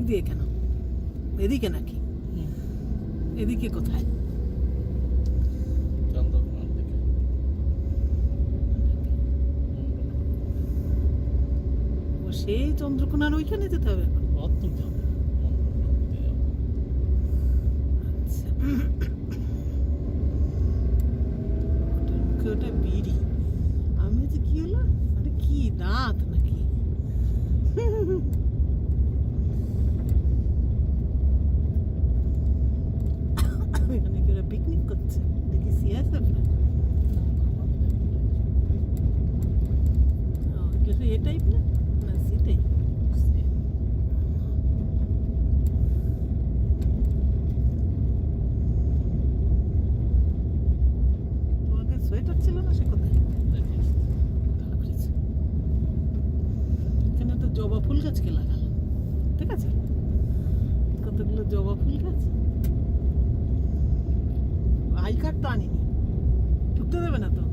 দিয়ে কেন? এদিকে নাকি? এদিকে কোথায়? চন্দ্রকোনা থেকে ও সেই চন্দ্রকোনার ওইখানে যেতে হবে এখন? অদ্ভুত যাবো মন্ডপে যাবো। আচ্ছা, ওটা বিড়ি। আমি যে কি হলো, আরে কি দাঁত নাকি? এখানে কি ওরা পিকনিক করছে? দেখি সিএসএফ না এ টাইপ না, না সি টাইপ। তোমাকে সোয়েটার ছিল না সে কোথায়? ভালো করেছে। এখানে তো জবা ফুল গাছকে লাগালো, ঠিক আছে, কতগুলো জবা ফুল গাছ। আই কার্ড তো আনিনি, ঢুকতে দেবে না তো?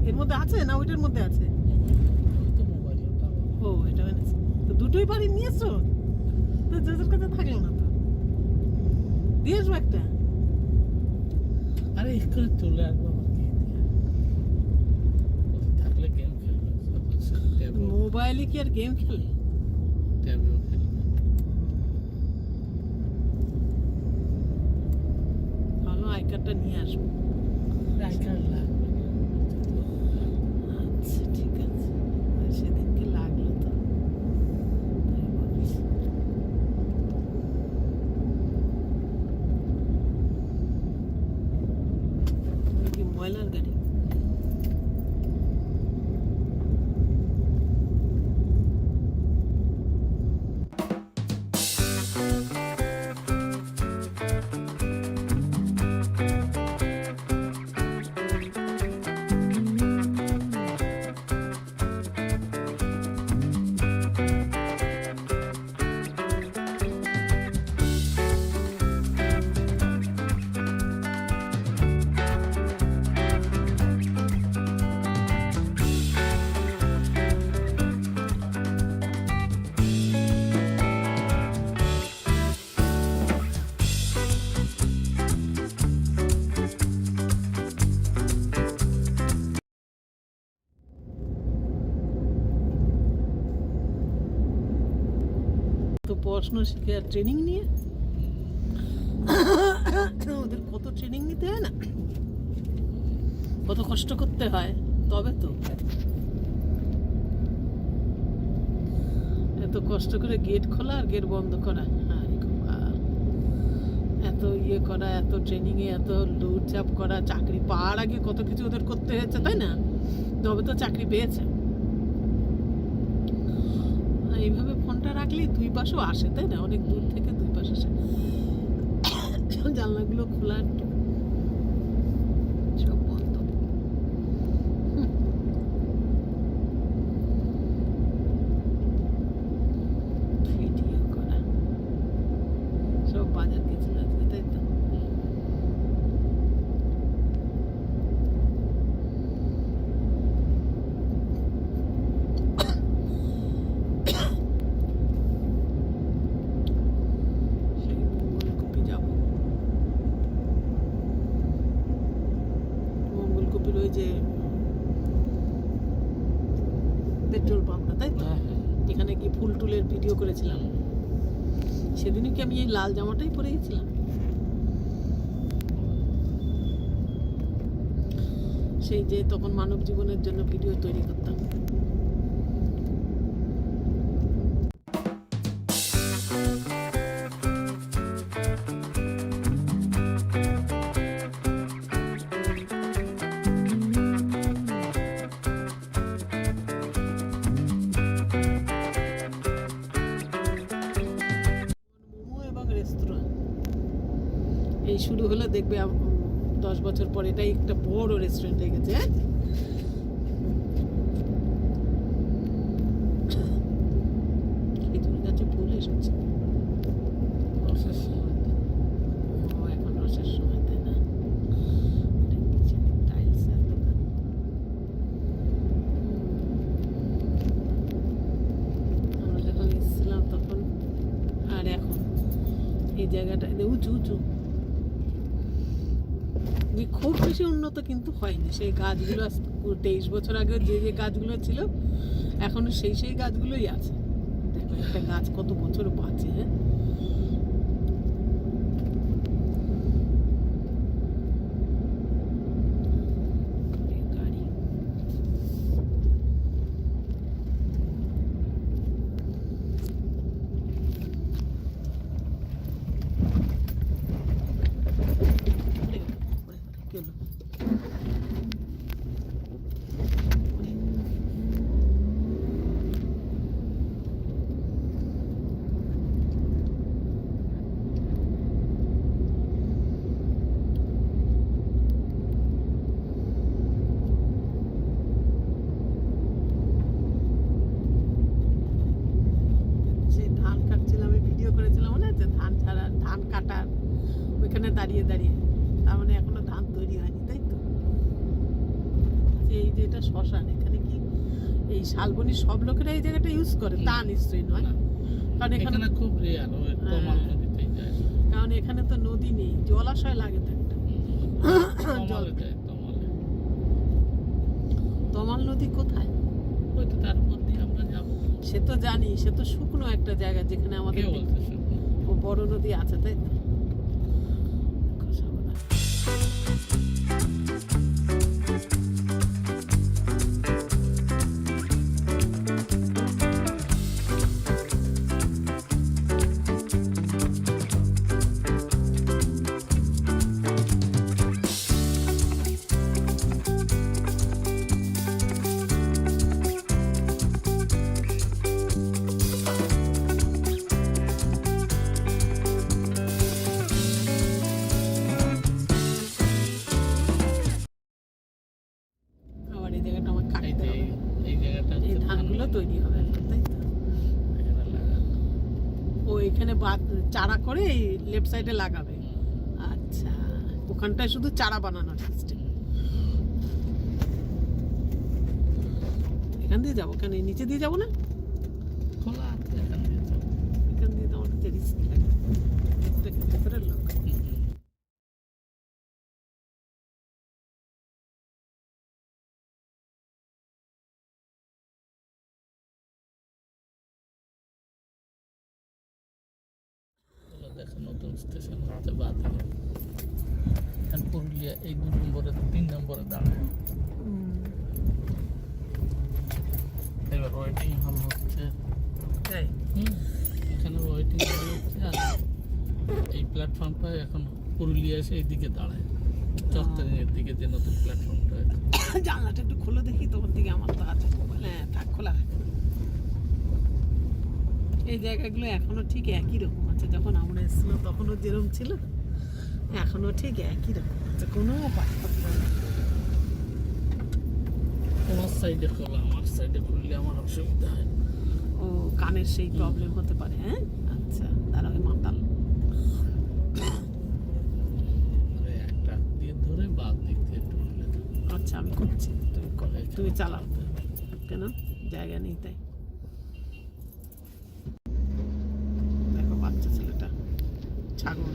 এর মধ্যে আছে না ওইটার মধ্যে আছে? ও এটা এনেছে তো, দুটোই বাড়ি নিয়ে এসছো তো, যাদের কাছে থাকলো না তো দিয়ে আসবো একটা। আরে এখানে চলে আসবো আবার কি দিয়ে? থাকলে গেম খেলবে, মোবাইলে কি আর গেম খেলে? ট্যাবেও খেলবে। ভালো আই কার্ডটা নিয়ে আসবো। আই কার্ড লাগবে না। আচ্ছা ঠিক আছে, সেদিনকে লাগলো তো তাই বলিস। কি ময়লার গাড়ি? তো পড়াশোনা শিখে আর ট্রেনিং নিয়ে ওদের কত ট্রেনিং নিতে হয় না, কত কষ্ট করতে হয়, তবে তো এত কষ্ট করে গেট খোলা আর গেট বন্ধ করা, হ্যাঁ এত ইয়ে করা, এত ট্রেনিং এ এত লুটচাপ করা, চাকরি পাওয়ার আগে কত কিছু ওদের করতে হয়েছে, তাই না? তবে তো চাকরি পেয়েছে। এইভাবে ফোনটা রাখলেই দুই পাশও আসে, তাই না? অনেক দূর থেকে দুই পাশ আসে। জানলাগুলো খোলা একটু, সব বন্ধ। ভিডিও করা, সব বাজার গেছিল আজকে, তাই তো? সেই মঙ্গলকপি যাবো, মঙ্গলকপির ওই যে পেট্রোল পাম্পটা, তাই তো? যেখানে কি ফুল টুলের ভিডিও করেছিলাম সেদিনও কি আমি এই লাল জামাটাই পরে গেছিলাম? সেই যে তখন মানব জীবনের জন্য ভিডিও তৈরি করতাম। মোমো এবং রেস্তোরাঁ এই শুরু হলো, দেখবে 10 বছর পর এটাই একটা বড় রেস্টুরেন্ট হয়ে গেছে। খেজুর গাছে ফুল এসেছে, এখন রসের সময়, তাই না? টাইলসের দোকান। আমরা যখন এসেছিলাম তখন আর এখন এই জায়গাটা উঁচু উঁচু, যে খুব বেশি উন্নত কিন্তু হয়নি। সেই গাছগুলো 23 বছর আগে যে যে গাছগুলো ছিল এখনো সেই গাছগুলোই আছে। দেখো একটা গাছ কত বছর বাঁচে। হ্যাঁ, গাড়ি কি হলো? সেই ধান কাটছিলাম, আমি ভিডিও করেছিলাম মনে আছে, ধান কাটার ওইখানে দাঁড়িয়ে দাঁড়িয়ে। তার মানে এখনো ধান তৈরি হয়নি, তাই তো? এই যে এটা শ্মশান, এখানে কি এই শালবনি সব লোকেরা এই জায়গাটা ইউজ করে তা নিশ্চয়ই নয়, কারণ এখানে এখানে খুব রেয়ার, ওই কমাল নদীতেই যায়। কারণ এখানে তো নদী নেই, জলাশয় লাগে তো একটা। তমালে যায়, তমালে। তমাল নদী কোথায়? ওই তো তার উপর দিয়ে আমরা যাবো। সে তো জানি, সে তো শুকনো একটা জায়গা যেখানে আমাদের কে বলছে শুকনো? ও বড় নদী আছে, তাই তো? আবার এই জায়গাটা আমার এই কাটতে যে হবে, এই জায়গাটা এই হচ্ছে ধানগুলো তৈরি হবে এখন, তাই তো? এখানে লাগানো। ও এখানে চারা করে এই লেফট সাইডে লাগাবে। আচ্ছা, ওখানটায় শুধু চারা বানানোর সিস্টেম। এখান দিয়ে যাবো কেন? এই নিচে দিয়ে যাবো না? খোলা আছে এখান দিয়ে যাবো। এখান দিয়ে তো আমার রিস্ক লাগে, ভেতরের লোক। এগুলো দেখো, নতুন স্টেশন হচ্ছে বাদিকে। এখন পুরুলিয়া এই 2 নম্বরে 3 নম্বরে দাঁড়ায়। এবার ওয়েটিং হল হচ্ছে। তাই এখানে ওয়েটিং হল হচ্ছে, আর এই প্ল্যাটফর্মটা এখন পুরুলিয়া এসে এইদিকে দাঁড়ায়, চত্বরের দিকে যে নতুন প্ল্যাটফর্মটা আছে। জানলাটা একটু খোলো দেখি, তোমার দিকে আমার তো আছে মোবাইল। হ্যাঁ থাক, খোলা রাখ। এই জায়গাগুলো এখনো ঠিক একই রকম আছে, যখন আমরা এসেছিলাম তখনও যেরকম ছিল এখনো ঠিক একই রকম আছে, কোনো পার্থক্য নেই। তোমার সাইডে খোলা, আমার সাইডে খুললে আমার অসুবিধা হয়। ও কানের সেই প্রবলেম হতে পারে। হ্যাঁ আচ্ছা, তারা ওই মাতাল। একটা দিয়ে ধরে বাদ দিক দিয়ে একটু খুলে দাও। আচ্ছা আমি করছি, তুমি করো, তুমি চালাও। চালাতে হবে। কেন? জায়গা নেই তাই। দেখো বাচ্চা ছেলেটা, ছাগল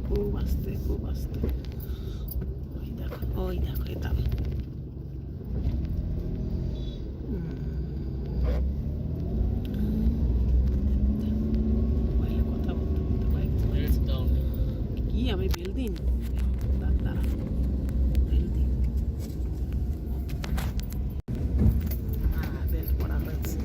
খুব আস্তে খুব আস্তে। ওই দেখো, ওই দেখো, এটা মোবাইলে কথা বলতে বলতে বাইক রেড ডাউন। কি আমি বেল দিইনি, দাঁড়া বেল দিই। হ্যাঁ বেল পড়া হয়েছে।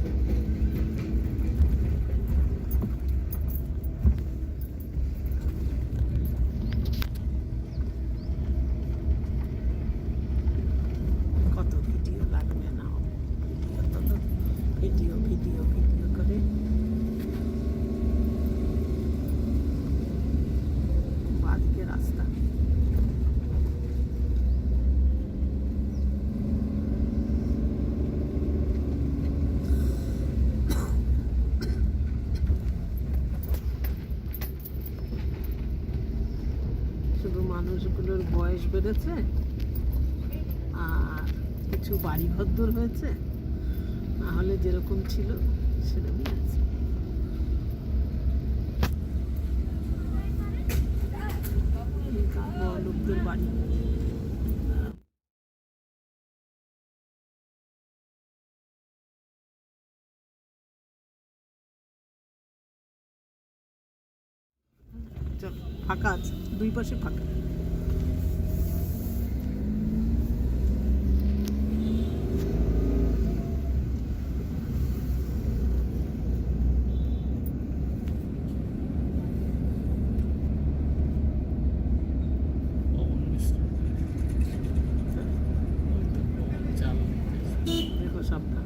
কত ভিডিও লাগবে না, ভিডিও ভিডিও ভিডিও করে বাদিকে রাস্তা। শুধু মানুষগুলোর বয়স বেড়েছে আর কিছু বাড়ি ঘরদোর হয়েছে, না হলে যেরকম ছিল সেরকমই আছে। লোকদের বাড়ি। চল, ফাঁকা আছে, দুই পাশে ফাঁকা। পবন মিশ্র চাল দেখো সাবধান,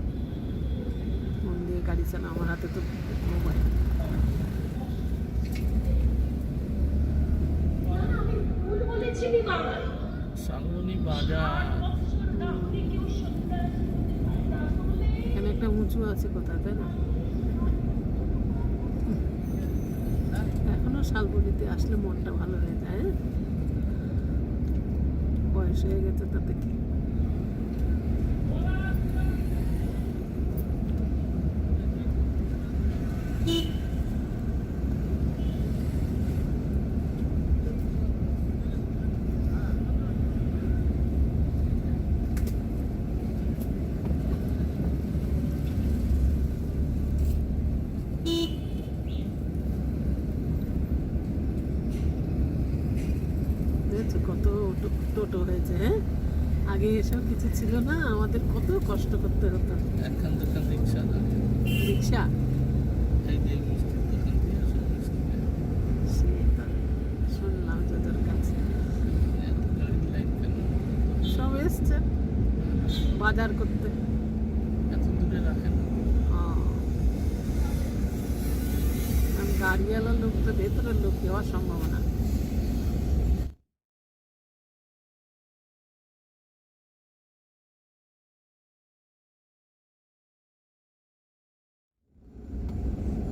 মন দিয়ে গাড়ি চালা। আমার হাতে তো মোবাইল। সালনি বাজার। এখানে একটা উঁচু আছে কোথায়, তাই না? এখনো শালবনিতে আসলে মনটা ভালো হয়ে যায়। হ্যাঁ, বয়স হয়ে গেছে তাতে কি। দেখছো কত টোটো হয়েছে। হ্যাঁ, আগে এসব কিছু ছিল না, আমাদের কত কষ্ট করতে হতো। একখান দোকান রিক্সা দাঁড়িয়ে। রিক্সা, এই যে মিষ্টির দোকান দিয়ে আসলে মিষ্টি নেয়। সে তো শুনলাম যাদের কাছে এত গাড়ির লাইন কেন? সব এসছে বাজার করতে। এত দূরে রাখেন না। কারণ গাড়িওয়ালা লোক তো ভেতরের লোক দেওয়ার সম্ভাবনা।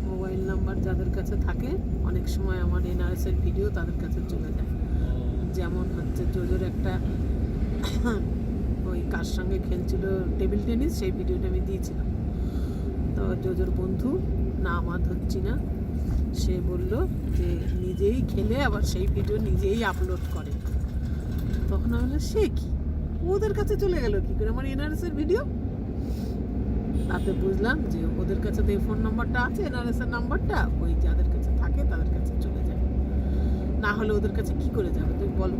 মোবাইল নাম্বার যাদের কাছে থাকে, অনেক সময় আমার এনআরএস এর ভিডিও তাদের কাছে চলে যায়। যেমন হচ্ছে জোজোর একটা ওই কার সঙ্গে খেলছিল টেবিল টেনিস, সেই ভিডিওটা আমি দিয়েছিলাম। তো জোজোর বন্ধু, নাম আর ধরছি না, সে বলল যে নিজেই খেলে আবার সেই ভিডিও নিজেই আপলোড করে। তখন আমি বললাম, সে কি, ওদের কাছে চলে গেল কি করে আমার এনআরএস এর ভিডিও? তাতে বুঝলাম যে ওদের কাছে তো এই ফোন নাম্বারটা আছে, এনআরএস এর নাম্বারটা, ওই যাদের কাছে থাকে তাদের কাছে চলে যায়। না হলে ওদের কাছে কি করে যাবে তুমি বলো?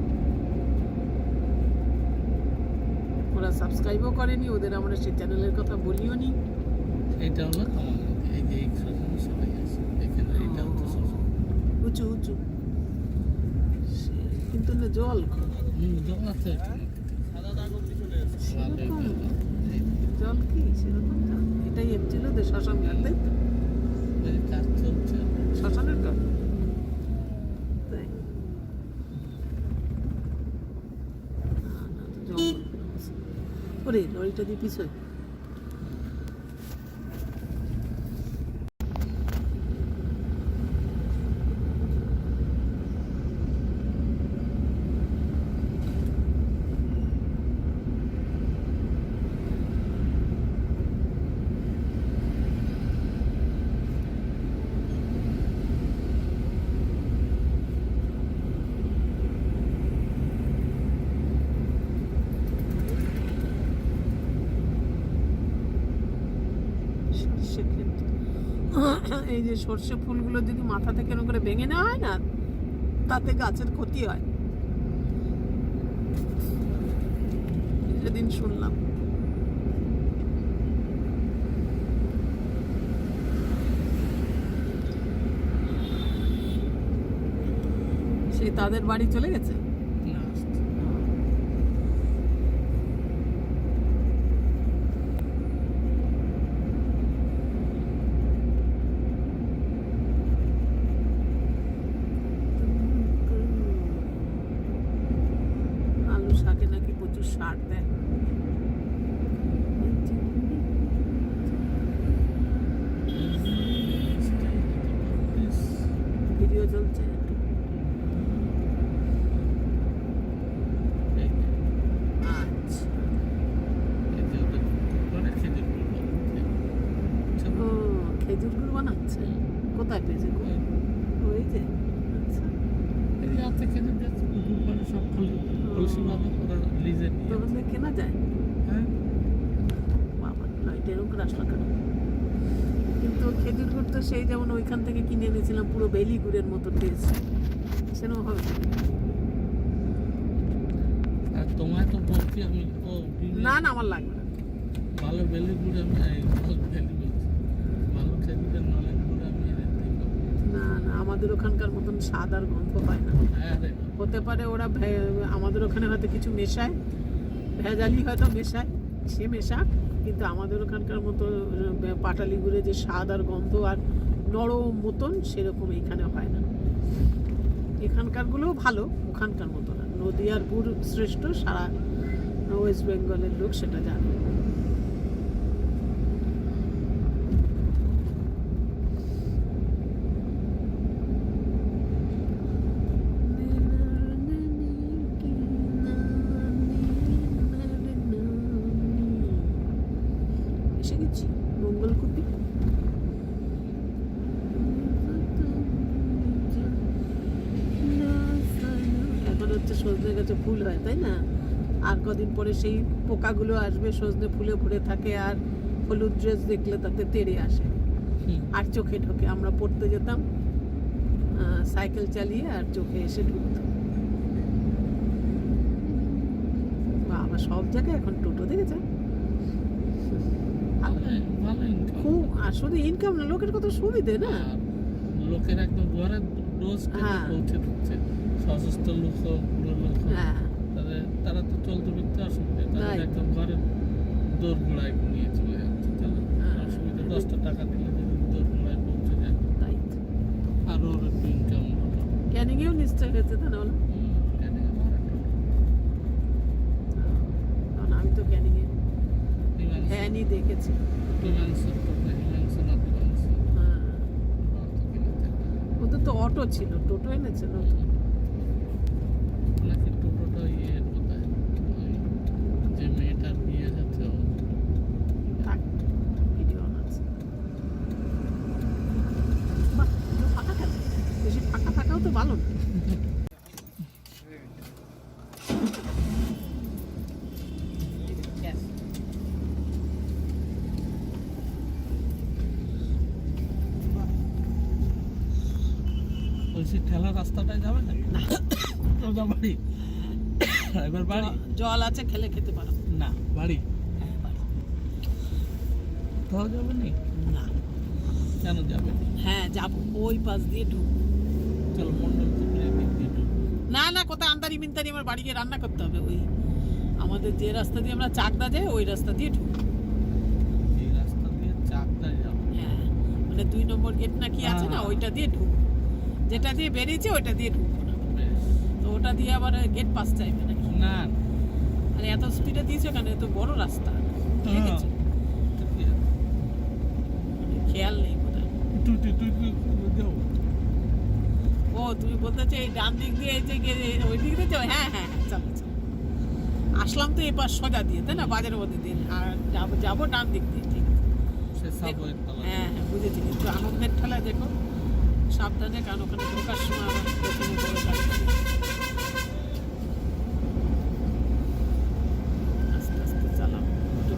ওরা সাবস্ক্রাইবও করেনি, ওদের আমরা সেই চ্যানেলের কথা বলিও নি। এইটা হলো আমার নদী। এই যে এই শ্মশানে সবাই আছে এখানে। এইটা হচ্ছে শ্মশান। উঁচু উঁচু, কিন্তু না জল কম। জল আছে এখানে। সেরকম জল কি সেরকম জল? এটাই এসেছিল যে শ্মশান ঘাট, তাই তো? এই কাজ চলছে। শ্মশানের ঘাট তাই না, না তো জঙ্গল। ওরে লরিটা দিয়ে পিছনে। সর্ষে ক্ষেত। এই যে সর্ষে ফুলগুলো যদি মাথা থেকে এরকম করে ভেঙে নেওয়া হয় না, তাতে গাছের ক্ষতি হয়, সেদিন শুনলাম। সে তাদের বাড়ি চলে গেছে। না আসছে। আলু শাকে নাকি প্রচুর সার দেয়। ভিডিও চলছে। এই যে, আচ্ছা, এই যে ওদের পুকুরে খেজুর গুলো বানাচ্ছে। ও খেজুর গুড় বানাচ্ছে। কোথায় পেয়েছে গো? ওই যে, আচ্ছা। এই রাতে খেজুর গাছ পুকুর পাড়ে সব কলসি বাঁধা ওরা লিজে নিয়ে তখন থেকে কেনা যায় হ্যাঁ বাবা লাইট এরকম রাস্তা কেন কিন্তু খেজুর গুড় তো সেই যেমন ওইখান থেকে কিনে এনেছিলাম পুরো বেলি গুড়ের মতো টেস্ট সেরকম হবে আর তোমায় তো বলছি আমি ও না না আমার লাগবে না ভালো বেলি গুড় আমি বেলি বলছি ভালো খেজুরের নলেন গুড় আমি এনে দিই না না আমাদের ওখানকার মতন স্বাদ আর গন্ধ পায় না হ্যাঁ রে হতে পারে ওরা আমাদের ওখানে হয়তো কিছু মেশায় ভেজালি হয়তো মেশায় সে মেশাক কিন্তু আমাদের ওখানকার মতো পাটালি গুড়ে যে স্বাদ আর গন্ধ আর নরম মতন সেরকম এখানে হয় না এখানকারগুলোও ভালো ওখানকার মতো না নদীয়ার গুড় শ্রেষ্ঠ সারা ওয়েস্ট বেঙ্গলের লোক সেটা জানে এসে গেছি মঙ্গলকুপি এখন হচ্ছে সজনে গাছে ফুল হয় তাই না আর কদিন পরে সেই পোকাগুলো আসবে সজনে ফুলে ভরে থাকে আর হলুদ ড্রেস দেখলে তাতে তেড়ে আসে আর চোখে ঢোকে আমরা পড়তে যেতাম সাইকেল চালিয়ে আর চোখে এসে ঢুকতো বাবা সব জায়গায় এখন টোটো দেখেছে ভালো ইনকাম খুব আর শুধু ইনকাম না লোকের কত সুবিধে না লোকের একদম ঘরে ডোজ হ্যাঁ। পৌঁছে দিচ্ছে অসুস্থ লোক হোক, বুড়ো লোক হোক, হ্যাঁ তারা তো চলতে ফিরতে অসুবিধা তাই তাদের তো। একদম ঘরের দৌড় গোড়ায় নিয়ে চলে যাচ্ছে তাহলে হ্যাঁ। অসুবিধা 10টা টাকা দিলে যদি দৌড় গোড়ায় পৌঁছে যায় তাই তো। আর ওর একটু ইনকাম হলো ক্যানিংয়েও নিশ্চয় হয়েছে তা না বলো এখানে আমার একটা কারণ আমি তো ক্যানিংয়ে হিমাংশু ভ্যানই দেখেছি হিমাংশু না হিমাংশু হ্যাঁ তো কিনেছে ওদের তো অটো ছিল টোটো এনেছে না নাকি টোটোটা ইয়ে কোথায় ওই যে মেয়েটার বিয়ে যাচ্ছে থাক ভিডিও অন আছে বাহ এত ফাঁকা কেন বেশি ফাঁকা থাকাও তো ভালো না বলছি ঠেলা রাস্তাটায় যাবে না সোজা বাড়ি এবার বাড়ি জল আছে খেলে খেতে পারো না বাড়ি তাও যাবে নি না কেন যাবে নি হ্যাঁ যাবো ওই পাশ দিয়ে ঢুকবো চলো মন্ডল চক্রের দিক দিয়ে ঢুকবো। না না কোথায় আন্তারি মিন্তারি আমার বাড়ি গিয়ে রান্না করতে হবে ওই আমাদের যে রাস্তা দিয়ে আমরা চাকদা যাই ওই রাস্তা দিয়ে ঢুকবো এই রাস্তা দিয়ে চাকদায় যাবো হ্যাঁ মানে 2 নম্বর গেট না কি আছে না হ্যাঁ। ওইটা দিয়ে ঢুকবো যেটা দিয়ে বেরিয়েছে ওইটা দিয়ে ঢুকবো না বেশ। তো ওটা দিয়ে আবার গেট পাস চাইবে নাকি না আরে এত স্পিডে দিয়েছো কেন এত বড় রাস্তা দেখেছো ঠিকই আছে। মানে খেয়াল নেই কোথায় তুই যাও ও তুমি বলতে চাই এই ডান দিক দিয়ে এই যে ওই দিক দিয়ে যাও হ্যাঁ হ্যাঁ হ্যাঁ চলো চলো আসলাম তো এবার সোজা দিয়ে তাই না বাজারের মধ্যে দিয়ে আর যাবো ডান দিক দিয়ে ঠিক সে সাবওয়ের তলা হ্যাঁ হ্যাঁ বুঝেছি একটু আনন্দের ঠেলা দেখো সাবধানে কারণ ওখানে ঢোকার সময় আবার প্রথমে বড় গাড়ি থাকে। আস্তে আস্তে চালাও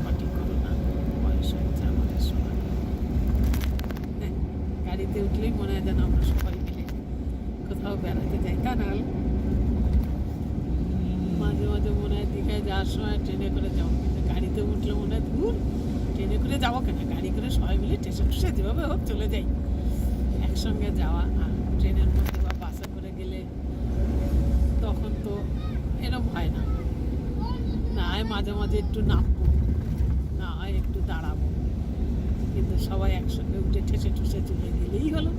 পাটি করো না বয়স হয়েছে আমাদের সবাই হ্যাঁ, গাড়িতে উঠলেই মনে হয় যেন আমরা সবাই মিলে কোথাও বেড়াতে যাই তা না হলে মাঝে মাঝে মনে হয় দীঘায় যাওয়ার সময় ট্রেনে করে যাবো কিন্তু গাড়িতে উঠলে মনে হয় দূর ট্রেনে করে যাবো কেন গাড়ি করে সবাই মিলে স্টেশন টুসে যেভাবে হোক চলে যাই একসঙ্গে যাওয়া আর ট্রেনের মধ্যে বা বাসে করে গেলে তখন তো এরকম হয় না না হয় মাঝে মাঝে একটু নামবো না হয় একটু দাঁড়াবো কিন্তু সবাই একসঙ্গে উঠে ঠেসে ঠুসে চলে গেলেই হলো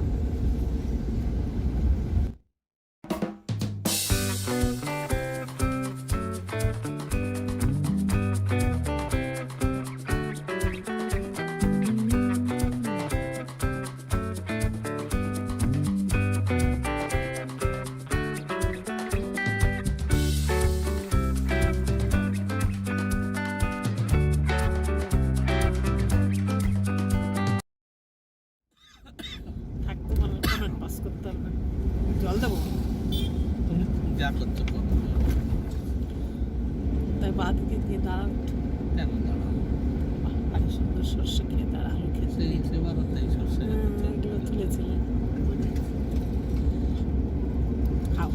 থাকতো মানে কমেন্ট পাস করতে হবে জল দেবো যা করছো কত তাই বাঁ দিকে গিয়ে দাঁড়াও, কেন দাঁড়াও বাড়ি সুন্দর সর্ষে খেয়ে তার আলু খেতে সেই সেবারতেই সর্ষে এগুলো তুলেছিলেন। খাও।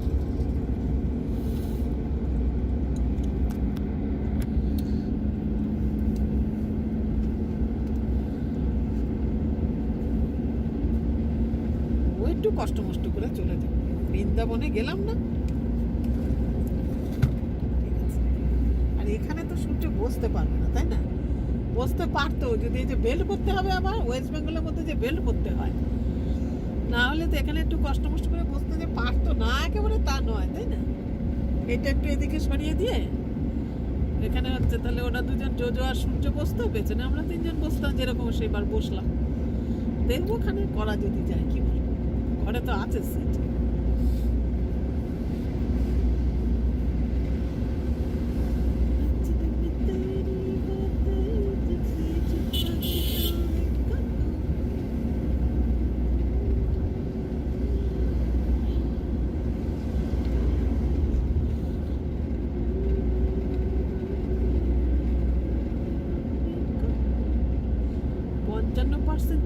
ও একটু কষ্ট মষ্ট করে চলে যাবে, বৃন্দাবনে গেলাম না। ঠিক আছে। আর এখানে তো সূর্য বসতে পারবে না, তাই না? বসতে পারতো যদি এই যে বেল্ট পরতে হবে, আবার ওয়েস্ট বেঙ্গলের মধ্যে যে বেল্ট পরতে হয়, না হলে তো এখানে একটু কষ্ট মষ্ট করে বসতে যে পারতো না, একেবারে তা নয়, তাই না? এটা একটু এদিকে সরিয়ে দিয়ে এখানে হচ্ছে, তাহলে ওরা দুজন জোজো আর সূর্য বসতো, পেছনে আমরা তিনজন বসতাম, যেরকম সেবার বসলাম। দেখবো ওখানে করা যদি যায়, কি বলবো, ঘরে তো আছে সিট।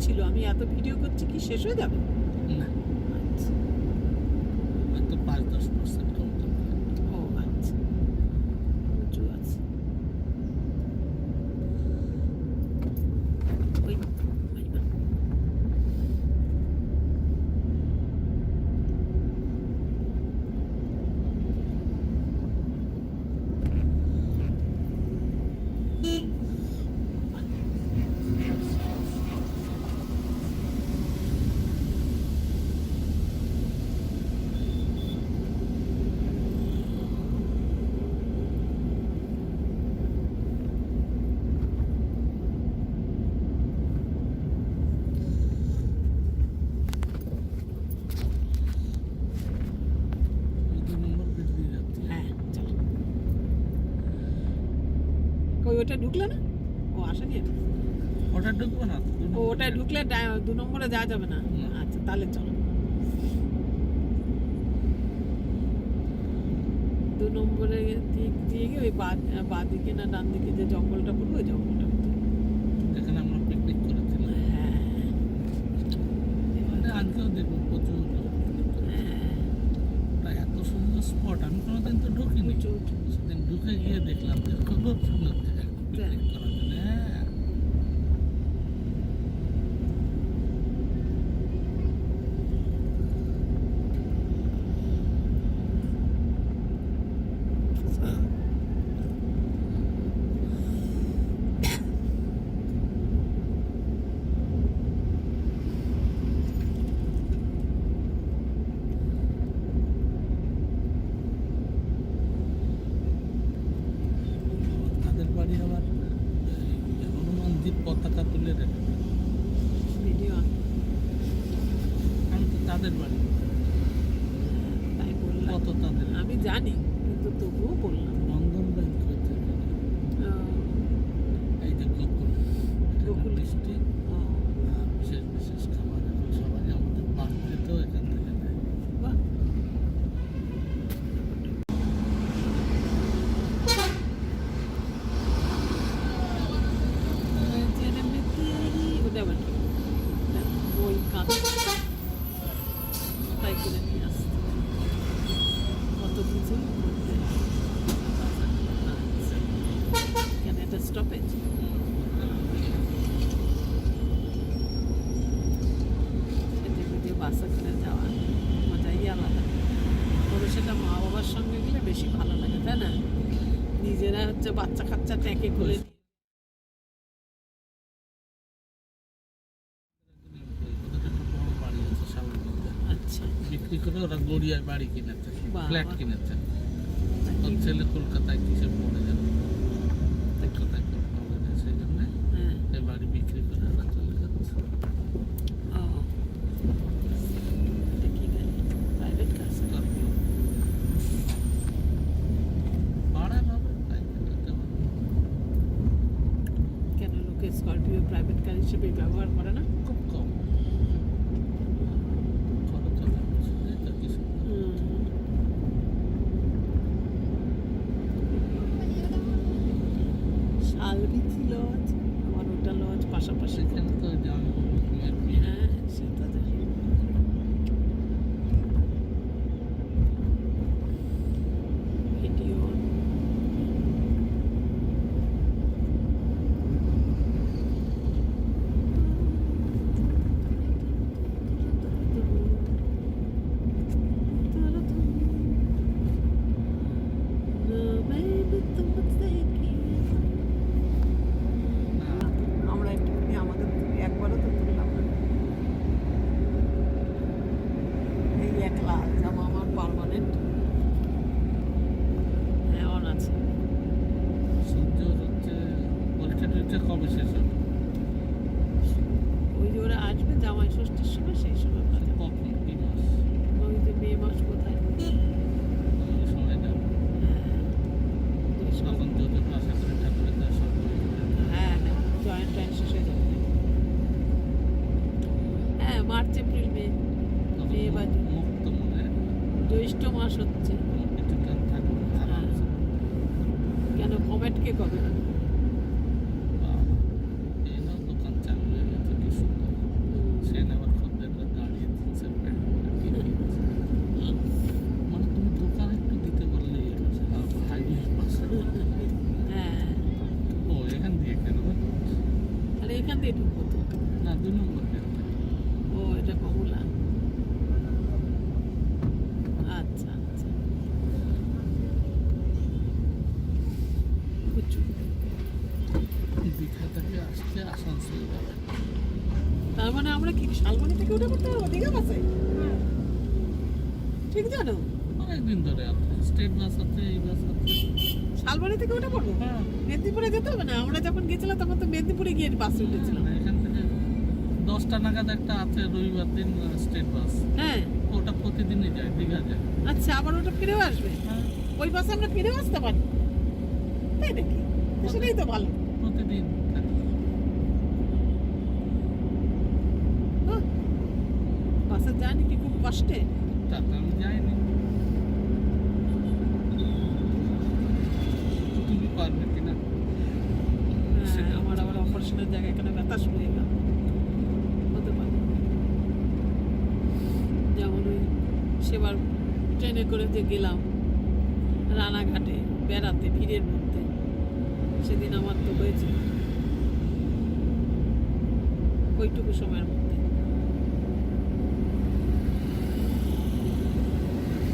ছিল, আমি এত ভিডিও করছি, কি শেষ হয়ে যাবে? না হয়তো 5-10% কমতে পারে। ও আচ্ছা, উঁচু আছে। ওই মাইমা। ওই 2 নম্বর ব্রিজ দিয়ে যাচ্ছি। হ্যাঁ চলো। কই ওটা ঢুকলে না? ও আসেনি এটা? ওটা ঢুকবো না তো, 2 ও নম্বর ওটায় ঢুকলে 2 নম্বরে যাওয়া যাবে না? না। আচ্ছা তাহলে চলো। 2 নম্বরে দিক দিয়ে গিয়ে ওই বাঁ দিকে না ডান দিকে যে জঙ্গলটা পড়বে, ওই জঙ্গলটা যেখানে আমরা পিকনিক করেছিলাম। হ্যাঁ মানে আজকেও দেখবো প্রচুর লোক picnic করে। ওটা এত সুন্দর স্পট, আমি কোনোদিন তো ঢুকিনি। উঁচু উঁচু। সেদিন ঢুকে গিয়ে দেখলাম যে খুব সুন্দর জায়গা পিকনিক করার জন্য। হ্যাঁ তাদের বাড়ি আবার এই হনুমানজির পতাকা তুলে রেখে। ভিডিও আমি তো তাদের বাড়ি, তাই বললাম। কত তাদের আমি জানি, কিন্তু তবুও বললাম। বন্ধন ব্যাংক হয়েছে এই যে গোকুল, গোকুল। মিষ্টি বিশেষ বিশেষ খাবার এখন সবাই আমাদের বাড়িতেও এখান থেকে নেয়। বাহ। ওটা আবার কি? ওই কাঁচ তাই করে নিয়ে আসতে কত কিছু করতে। আচ্ছা, কেন এটা স্টপেজ? এতে করে বাসে করে যাওয়া মজাই আলাদা। তবে সেটা মা বাবার সঙ্গে গেলে বেশি ভালো লাগে, তাই না? নিজেরা হচ্ছে বাচ্চা কাচ্চা ট্যাঁকে করে ওদের একটা বড় বাড়ি আছে সাউথ, আচ্ছা বিক্রি করে ওরা গড়িয়ায় বাড়ি কিনেছে, বাহ, ফ্ল্যাট বাহ। কিনেছে। ওর ছেলে কলকাতায় কিসে পড়ে যাবে, কলকাতায় পড়ে যায়, সেই জন্য হ্যাঁ। এই বাড়ি বিক্রি করে ওরা চলে যাচ্ছে। ও এটা কি গাড়ি? Private car? স্করপিও ভাড়া হবে, প্রাইভেট হতে পারে। কেন লোকে স্করপিও প্রাইভেট কার হিসেবে ব্যবহার করে না? খুব কম খরচ হবে, সেটাই তো কি সুন্দর। আশেপাশে সেখানে তো জামি মেয়ের বিয়ে। হ্যাঁ সেটা জানি ভিডিও না, আমরা একটুখানি আমাদের একবারও তো তুললাম না এই এক লাল জামা আমার পার্মানেন্ট হ্যাঁ অন আছে সূর্যর হচ্ছে পরীক্ষা টরীক্ষা কবে শেষ হবে? ওই যে ওরা আসবে জামাই ষষ্ঠীর সময় সেই সময় পাঠাবে। কখন কি মাস? ওই যে মে মাস কোথায় ওই সময় যাবে। তখন যদি আশা করি ঠাকুরের কাজ সব হয়ে যাবে। হ্যাঁ হ্যাঁ জয়েন্ট টয়েন্ট শেষ হয়ে যাবে হ্যাঁ মার্চ এপ্রিল মে তখন মে বা জুন। মুক্ত মনে জ্যৈষ্ঠ মাস হচ্ছে কিছুটা থাকবে আরামসে। কেন কমেন্টকে কবে হবে? বাবা, এই নাও দোকান চালু হয়ে গেছে, কি সুন্দর। সে আবার খদ্দেররা দাঁড়িয়ে জিন্সের প্যান্ট পরে টিভি দেখছে। মানে তুমি দোকান একটু দিতে পারলে হাইওয়ে পাশে। হ্যাঁ ও এখান দিয়ে কেন? তাহলে এখান দিয়ে ঢুকবো তো না, 2 নম্বর গেট। ও এটা কমলা আচ্ছা আচ্ছা কুচু দীঘা থেকে আসতে আসানসোল যাবে। তার মানে আমরা কি শালবনি থেকে উঠে পড়তে পারবো দীঘা বাসে ঠিক জানো অনেকদিন ধরে আছে, স্টেট বাস আছে, এই বাস আছে। শালবনি থেকে উঠে পড়বো হ্যাঁ, মেদিনীপুরে যেতে হবে না আমরা যখন গেছিলাম তখন তো মেদিনীপুরে গিয়ে বাসে উঠেছিলাম এখান থেকে 10টা নাগাদ একটা আছে রবিবার দিন স্টেট বাস। হ্যাঁ ওটা প্রতিদিনই যায়, দীঘা যায়। আচ্ছা আবার ওটা ফিরেও আসবে হ্যাঁ, ওই বাসে আমরা ফিরেও আসতে পারি তাই নাকি তো সেটাই তো ভালো প্রতিদিন থাকে। বাহ, বাসে জানি কি খুব কষ্টে তা তো আমি যাইনি। তুমি পারবে কিনা? হ্যাঁ, আমার আবার অপারেশনের জায়গায় এখানে ব্যথা শুরু হয়ে গেল হতে পারে যেমন ওই সেবার ট্রেনে করে যে গেলাম রানাঘাটে বেড়াতে ভিড়ের মধ্যে সেদিন আমার তো হয়েছিল ওইটুকু সময়ের মধ্যে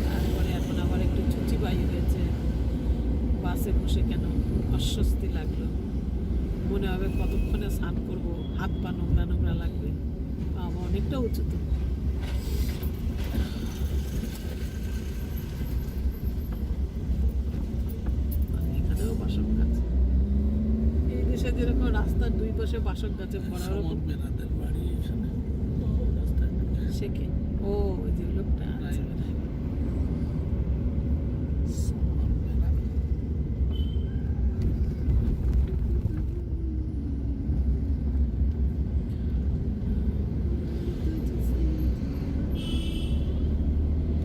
তারপরে এখন আবার একটু ছুচি পাই হয়েছে বাসে বসে কেন অস্বস্তি লাগলো মনে হবে কতক্ষণে স্নান করবো হাত পা নোংরা নোংরা লাগবে বাবা অনেকটা উঁচু তো এখানেও বাসন গাছ এই দেশে যেরকম রাস্তার দুই পাশে বাসন গাছে ভরা সমর ওরকম বেড়াদের বাড়ি এখানে রাস্তায় সে কে ও ওই যে লোকটা আছে Right. সমর বেড়া।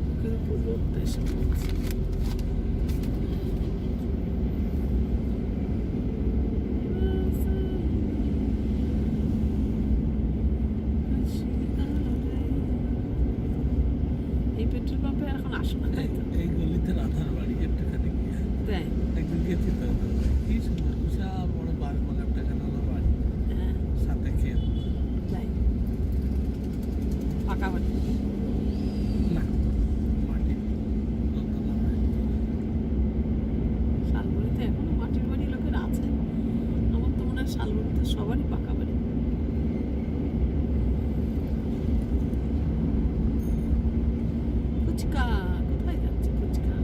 মুখের উপর রোদটা এসে পড়ছে এই পেট্রোল পাম্পে এখন আসো না তাই তো এই গলিতে রাধার বাড়ি একটুখানি গিয়ে তাই একদিন গেছি তো ওদের বাড়ি। কি সুন্দর বিশাল বড় বাগান টাগান হলো বাড়ি, হ্যাঁ সাথে ক্ষেত। তাই পাকা বাড়ি না, মাটি দোতলা বাড়ি। শালবনিতে এখনো মাটির বাড়ি লোকের আছে আমার তো মনে হয় শালবনিতে সবারই পাকা বাড়ি ফুচকা কোথায় যাচ্ছে ফুচকা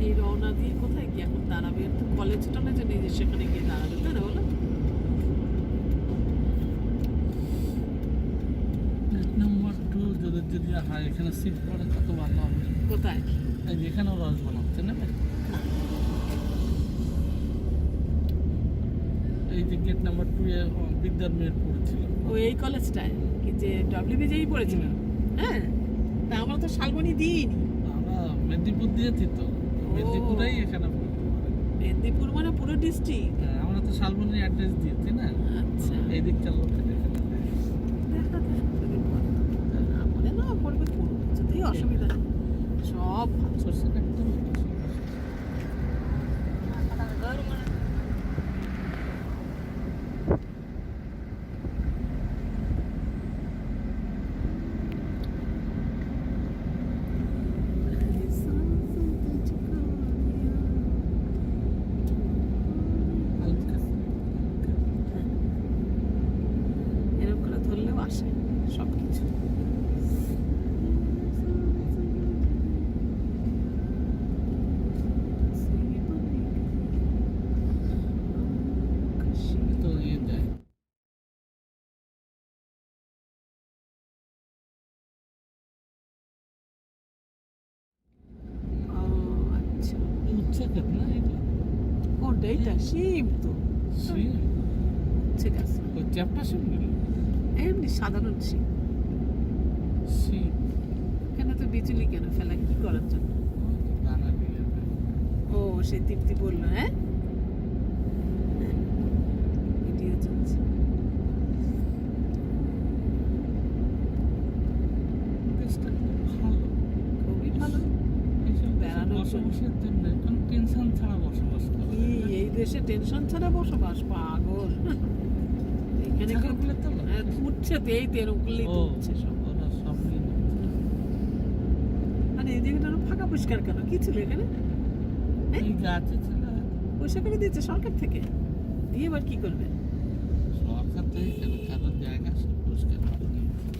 এই রওনা দিয়ে কোথায় গিয়ে এখন দাঁড়াবে এর তো কলেজ টলেজে নেই যে সেখানে গিয়ে দাঁড়াবে তাই না বলো নম্বর 2 যদি হয় এখানে শিফট করে কত ভালো হবে। কোথায় এই যে এখানেও রস বানাচ্ছে না, এই যে গেট নাম্বার 2 এ বিদ্যার মেয়ের পড়েছিল। ও এই কলেজটায় কি যে ডব্লিউবিজেই পড়েছিল হ্যাঁ তা আমরা তো শালবনি দিইনি আমরা মেদিনীপুর দিয়েছি তো, মেদিনীপুরেই এখানে পড়তে পারে। মেদিনীপুর মানে পুরো ডিস্ট্রিক্ট হ্যাঁ, আমরা আমরা তো শালবনির অ্যাড্রেস দিয়েছি না, আচ্ছা এই দিকটার লোককে দেখে নেবে। দেখা যাক যদি পড়ে। না পড়ে না পড়বে কোনো কিছুতেই অসুবিধা নেই, সব ভালো। সরষে কাটতে হবে বেশি। হালকা। এরকম করে ধরলেও আসে সব কিছু। তো ইয়ে দেয়। ও আচ্ছা, উচ্ছে খেত না এগুলো? কোনটা এইটা? শিম তো, শিম? ঠিক আছে, ওই চ্যাপটা শিমগুলো? এমনি সাধারণ শিম। শিম। কেন তো বিচুলি কেন ফেলা, কি করার জন্য? দানা দিয়ে দেয়। ও সে দীপ্তি বললো, হ্যাঁ ভিডিও চলছে। দেশটা খুব ভালো। খুবই ভালো। এইসব বেড়ানোর বসবাসের জন্য কোনো টেনশন ছাড়া বসবাস করা যায়। এই দেশে টেনশন ছাড়া বসবাস, পাগল। এখানে কেউ ছাগলগুলো তো না। উঠছে তো, এই তো এরকম করলেই তো ও, উঠছে সব। ওরা সব নিয়ে নিচ্ছে। মানে এই জায়গাটা আরো ফাঁকা পরিষ্কার কেন, কি ছিল এখানে? এই গাছে ছিল পয়সা করে দিচ্ছে সরকার থেকে, দিয়ে এবার কি করবে? সরকার থেকে কেন, কারোর জায়গা সব পরিষ্কার করে নিয়েছে।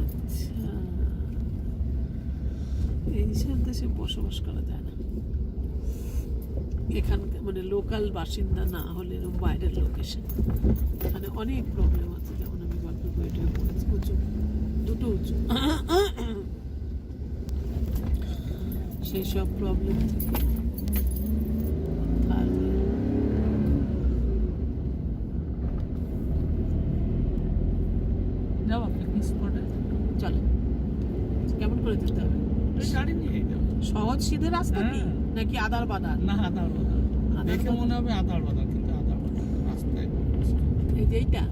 আচ্ছা, এইসব দেশে বসবাস করা যায় না এখানকার, মানে লোকাল বাসিন্দা না হলে এরকম বাইরের লোক এসে মানে অনেক প্রবলেম আছে। যেমন আমি গল্পের বইটা পড়েছি, উঁচু দুটো উঁচু, সেই সব প্রবলেম থেকে যাওয়া পিকনিক স্পটে চলো। কেমন করে যেতে হবে? গাড়ি নিয়ে যাবো। সহজ সিধে রাস্তা কি, হ্যাঁ। নাকি আদার বাদার? না, আদার বাদার। দেখে মনে হবে আদার বাদার, কিন্তু আদার বাদার রাস্তায় এই যে এইটা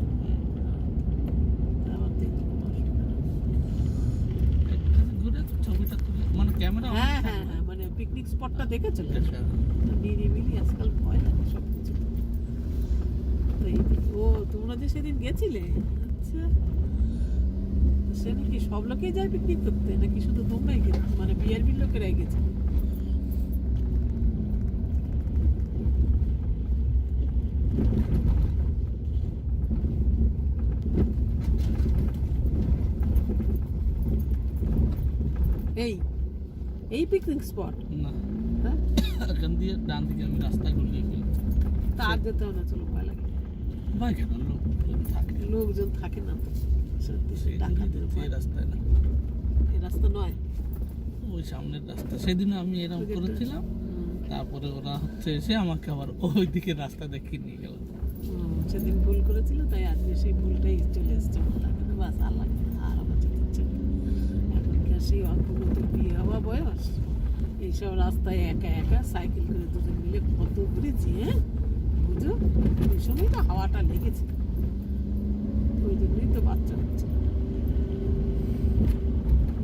আবার দেখতে কোনো অসুবিধা নেই। ঘুরে ছবিটা তুলে, মানে ক্যামেরা হ্যাঁ হ্যাঁ হ্যাঁ, মানে পিকনিক স্পটটা দেখেছো? নিরিবিলি, আজকাল ভয় লাগে সব কিছু। ও তোমরা যে সেদিন গেছিলে, আচ্ছা সেদিন কি সব লোকেই যায় পিকনিক করতে, নাকি শুধু তোমরাই গেছো, মানে বিআরবির লোকেরাই গেছে? এই এই পিকনিক স্পট? না, হ্যাঁ, এখান দিয়ে ডান দিকে আমি রাস্তা ঘুরিয়ে ফেলছি। তা আর যেতে হবে না, চলো, ভয় লাগে। ভাই কেন লোকজন থাকে? লোকজন থাকে না তো, সত্যি সেই ডাকাতের জন্যই ভয়। এই রাস্তায় না, এই রাস্তা নয়। ওই সামনের রাস্তা। সেদিন আমি এরকম ওই যে করেছিলাম, তারপরে ওরা এসে আমাকে আবার ওই দিকে রাস্তা দেখিয়ে নিয়ে গেল। সেদিন ভুল করেছিল, তাই আজকে সেই ভুলটাই চলে এসছে মাথার মধ্যে। বাস, আর লাগে না, আর আমার যেতে ইচ্ছে নেই। এখনকার সেই অল্প নতুন বিয়ে হওয়া বয়স, এইসব রাস্তায় একা একা সাইকেল করে দুজন মিলে কত ঘুরেছি, হ্যাঁ বুঝো, ওই সময় তো হাওয়াটা লেগেছে, ওই জন্যই তো বাচ্চা হচ্ছে।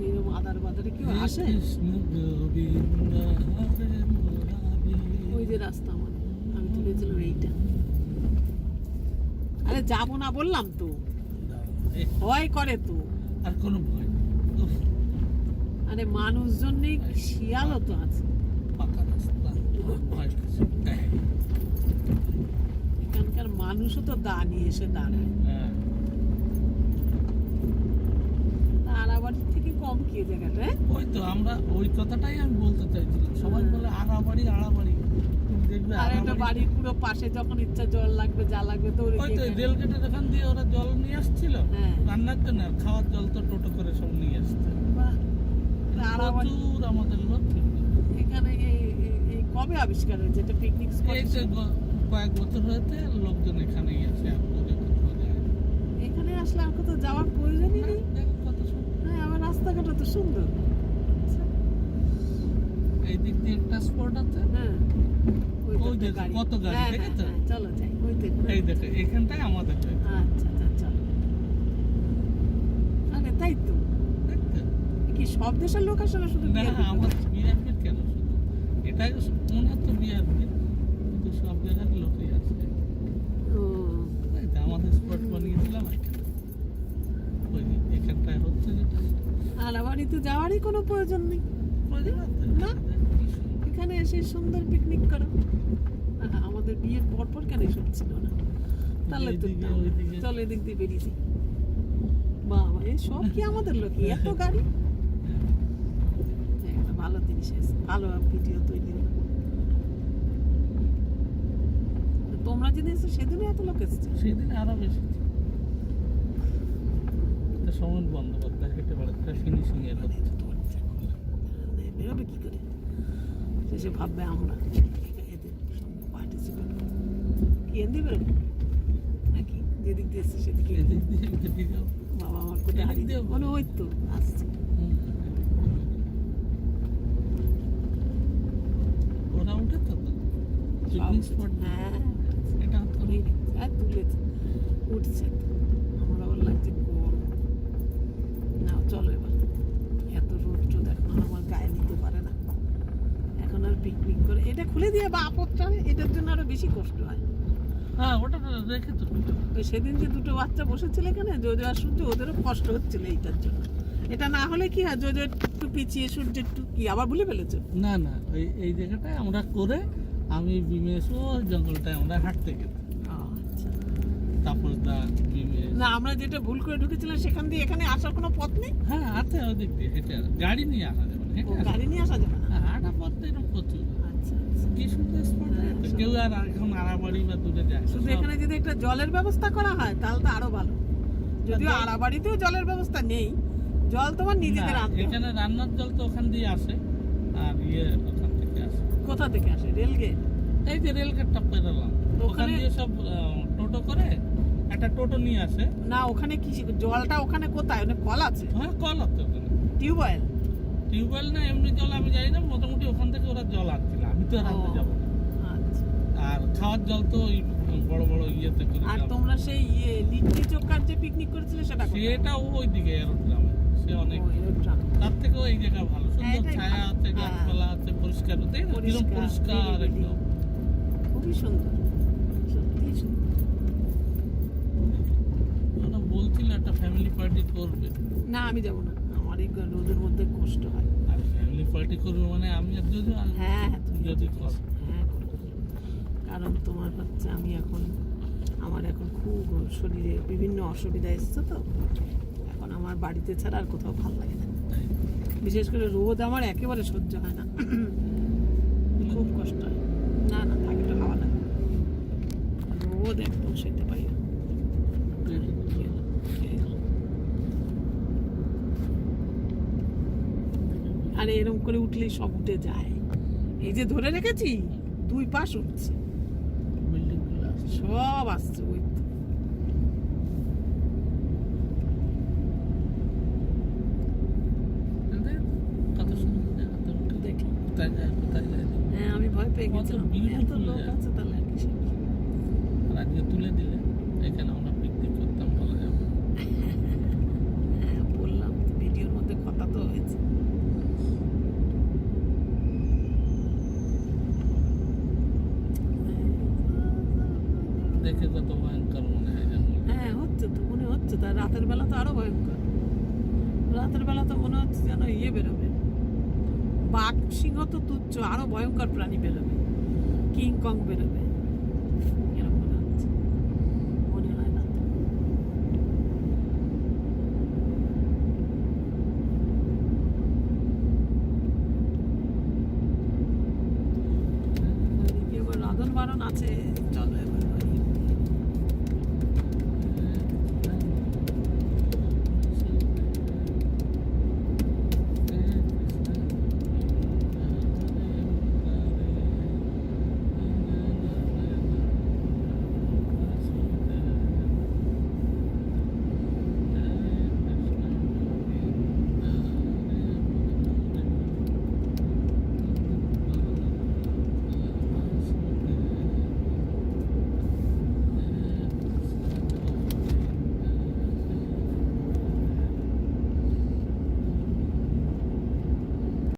এইরকম আদার বাদারে কেউ আসে? কৃষ্ণ গোবিন্দ হরে মুরারি। ওই যে রাস্তা আমার, আমি তো ভেবেছিলাম এইটা। আরে যাবো না বললাম তো, এই, ভয় করে তো। আর কোনো ভয় নেই। উফ, আরে মানুষজন নেই, শিয়ালও তো আছে। পাকা রাস্তা, আর ভয় কিছু নেই। এখানকার মানুষও তো নিয়ে এসে দাঁড়ায়। হ্যাঁ, আড়াবাড়ির থেকে কম কি এই জায়গাটা? ওই তো আমরা ওই কথাটাই আমি বলতে চাইছিলাম। সবাই বলে আড়াবাড়ি আড়াবাড়ি, তুমি দেখবে আর একটা আড়াবাড়ি। বাড়ির পুরো পাশে যখন ইচ্ছা জল লাগবে, যা লাগবে তো ওই তো রেল গেটের এখান দিয়ে ওরা জল নিয়ে আসছিল হ্যাঁ। রান্নার জন্য, আর খাওয়ার জল তো টোটো করে সব নিয়ে আসছে। আড়াবাড়ি প্রচুর আমাদের লোক। এখানে এই কবে আবিষ্কার হয়েছে এটা পিকনিক স্পট? এই তো কয়েক বছর হয়েছে লোকজন এখানেই আসে, আর ওদের কোথাও যায় না। এখানে আসলে আর কোথাও যাওয়ার প্রয়োজনই নেই। দেখো কত সুন্দর। হ্যাঁ, আমার রাস্তাঘাট তো সুন্দর। এই দিক দিয়ে একটা স্পট আছে, হ্যাঁ, ওই ওই তো দেখো কত গাড়ি, হ্যাঁ, দেখেছো? হ্যাঁ, চলো যাই ওই দেখো। এই দেখো এখানটায় আমাদের বাড়ি। আচ্ছা আচ্ছা চলো। আরে তাই তো, দেখতে? কি সব দেশের লোক আসলে শুধু না বিয়ে আমার বিআরপির কেন শুধু, এটাই ওনার তো বিআরপির, কিন্তু সব জায়গার লোকই আছে। তাই তো আমাদের স্পট বানিয়েছিলাম এখানে। ওই যে এখানটায় হচ্ছে যেটা, আলাবাড়িতে যাওয়ারই কোনো প্রয়োজন নেই, প্রয়োজন আছে? না। কি সুন্দর। এখানে এসে সুন্দর পিকনিক করো। আমাদের বিয়ের পর কেন এসব ছিল না? তাহলে তো এইদিকে, ওইদিকে। চলো এদিক দিয়ে বেরিয়েছি। বাবা এই সব কি আমাদের লোক, এত গাড়ি। একটা ভালো জিনিস এসে ভালো ভিডিও তৈরি হলো। তোমরা যেদিন এসে সেদিনই এত লোক এসছে। সেদিন আরো বেশি ছিল। এটা সমন বন্দ্যোপাধ্যায় হেঁটে বেড়াতে ফিনিশিং এর হচ্ছে। বেরোবে কি করে? শেষে ভাববে আমরা এদের সঙ্গে পার্টিসিপেট কি এনে বেরোবো নাকি যেদিক দিয়ে এসছে সেদিকে এদিক দিয়ে বেরিয়ে যাও। বাবা আমার কোথায় এদিক হারিয়ে দিয়ে যাবে। মনে ওই তো আসছে। ওরা উঠেছে তো পিকনিক স্পট। হ্যাঁ এটা তো তুলেছে উঠছে তো। আমার আবার লাগছে গরম। না চলো এবার, এত রোদ্র দেখো না, আমার গায়ে নিতে পারে না এখন আর পিকনিক করে। এটা খুলে দিয়ে বা আপদটা এটার জন্য আরো বেশি কষ্ট হয়। হ্যাঁ ওটা তো রেখে তো ওই সেদিন যে দুটো বাচ্চা বসেছিল এখানে জোজো আর সূর্য, ওদেরও কষ্ট হচ্ছিল এইটার জন্য। এটা না হলে কি হয়, জোজো একটু পিছিয়ে সূর্য একটু কি আবার ভুলে ফেলেছো। না না ওই এই জায়গাটায় আমরা করে আমি বিমেশ ও জঙ্গলটায় আমরা হাঁটতে গেলাম। আচ্ছা তারপর দা বিমেশ। না আমরা যেটা ভুল করে ঢুকেছিলাম সেখান দিয়ে এখানে আসার কোনো পথ নেই। হ্যাঁ আছে ওদিক দিয়ে হেঁটে গাড়ি নিয়ে আসা যাবে না, ও হেঁটে আসা গাড়ি নিয়ে আসা যাবে না। হ্যাঁ, হাঁটা পথ তো এরকম প্রচুর। আচ্ছা আচ্ছা। কি সুন্দর স্পট। হ্যাঁ, কেউ আর এখন আড়াবাড়ি বা দূরে যায় না। শুধু সব- এখানে যদি একটা জলের ব্যবস্থা করা হয় তাহলে তো আরো ভালো। যদিও জল- আড়াবাড়িতেও জলের ব্যবস্থা নেই, জল তোমার নিজেদের না, আনতে হবে। এখানে রান্নার জল তো ওখান দিয়ে আসে আর ওখান থেকে আসে। কোথা থেকে আসে? রেলগেট? এই যে রেলগেটটা পেরোলাম ওখান ওখানে- দিয়ে সব টোটো করে একটা টোটো নিয়ে আসে। না ওখানে কি জলটা ওখানে কোথায়? ওখানে কল আছে? হ্যাঁ কল আছে ওখানে। টিউবওয়েল? টিউবওয়েল না এমনি জল আমি জানি না, মোটামুটি ওখান থেকে ওরা জল আনছিল, আমি তো আর আনতে ও। যাবো না। আচ্ছা। আর খাওয়ার জল তো ওই বড় বড় ইয়েতে করে আর যাবো। তোমরা সেই লিট্টি চোখার যে পিকনিক করেছিলে সেটা কোথায়? সেটা ওই দিকে এরোড্রামে, সে অনেক ও, এরোড্রাম। তার থেকেও এই জায়গা ভালো, সুন্দর এটাই ছায়া ভালো। আছে, হ্যাঁ। গাছপালা আছে, পরিষ্কার হতে পরিষ্কার, পরিষ্কার নিরিবিলি। একদম। খুবই সুন্দর, সত্যি সুন্দর। ওরা বলছিল একটা ফ্যামিলি পার্টি করবে, না আমি যাবো না, আমার এই রোদের মধ্যে কষ্ট হয়। আর ফ্যামিলি পার্টি করবে মানে আমি আর যদি হ্যাঁ তুমি যদি কর। হ্যাঁ করো। কারণ তোমার হচ্ছে আমার এখন খুব শরীরে বিভিন্ন অসুবিধা এসছে তো, এখন আমার বাড়িতে ছাড়া আর কোথাও ভালো লাগে না। বিশেষ করে রোদ আমার একেবারে সহ্য হয় না, খুব কষ্ট হয়। না না থাকে তো হাওয়া লাগে, রোদ একদম সইতে পারি না। আর এরকম করে উঠলেই সব উঠে যায়। এই যে ধরে রেখেছি 2 পাশ উঠছে, বিল্ডিং গুলো আছে সব আসছে ওই তো। কত সুন্দর জায়গা, তো দেখলাম। কোথায় যায় কোথায় যায়। হ্যাঁ আমি ভয় পেয়ে কত গেছিলাম, beautiful এত লোক জায়গা। আছে তাহলে আর কিসের কি? আর আজকে তুলে দিলে এখানে আমরা পিকনিক করতাম বলা যাবে। হ্যাঁ বললাম ভিডিওর মধ্যে কথা তো হয়েছে। দেখে কত ভয়ঙ্কর মনে হয় জঙ্গল। হ্যাঁ হচ্ছে তো, মনে হচ্ছে তার রাতের বেলা তো আরো ভয়ঙ্কর। রাতের বেলা তো মনে হচ্ছে যেন ইয়ে বেরোবে, বাঘ সিংহ তো তুচ্ছ, আরো ভয়ঙ্কর প্রাণী বেরোবে, কিং কং বেরোবে, এরকম মনে হচ্ছে। মনে হয় না তো। এদিকে আবার রাধন বারণ আছে, চলো এবার।